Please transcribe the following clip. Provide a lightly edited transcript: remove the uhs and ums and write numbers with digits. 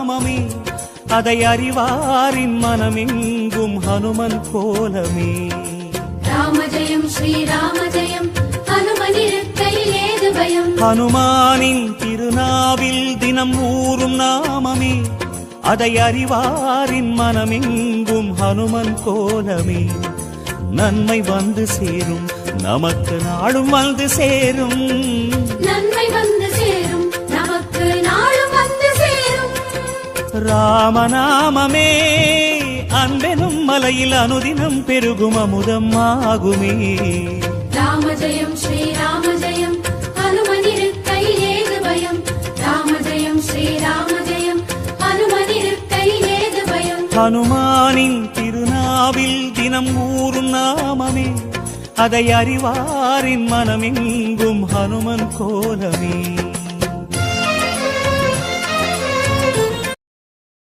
நாமமே, அதை அறிவாரின் மனமெங்கும் ஹனுமன் கோலமே. ராம ஜெயம் ஸ்ரீராம ஜெயம், ஹனுமனிருக்கையில் ஏது பயம். ஹனுமானின் திருநாவில் தினம் ஊறும் நாமமே, அதை அறிவாரின் மனமெங்கும் ஹனுமன் கோலமே. நன்மை வந்து சேரும், நமக்கு நாளும் வந்து சேரும். நன்மை வந்து சேரும், நமக்கு நாளும் வந்து சேரும். ராமநாமமே அன்பெனும் மலையில் அனுதினம் பெருகும் அமுதம் ஆகுமே. ராம ஜெயம் ஸ்ரீராம ஜெயம், ஹனுமனிருக்கையில் ஏது பயம். ராம ஜெயம் ஸ்ரீராம ஜெயம், ஹனுமனிருக்கையில் ஏது பயம். ஹனுமானின் திருநாவில் தினம் ஊறும் நாமமே, அதை அறிவாரின் மனமெங்கும் ஹனுமன் கோலமே.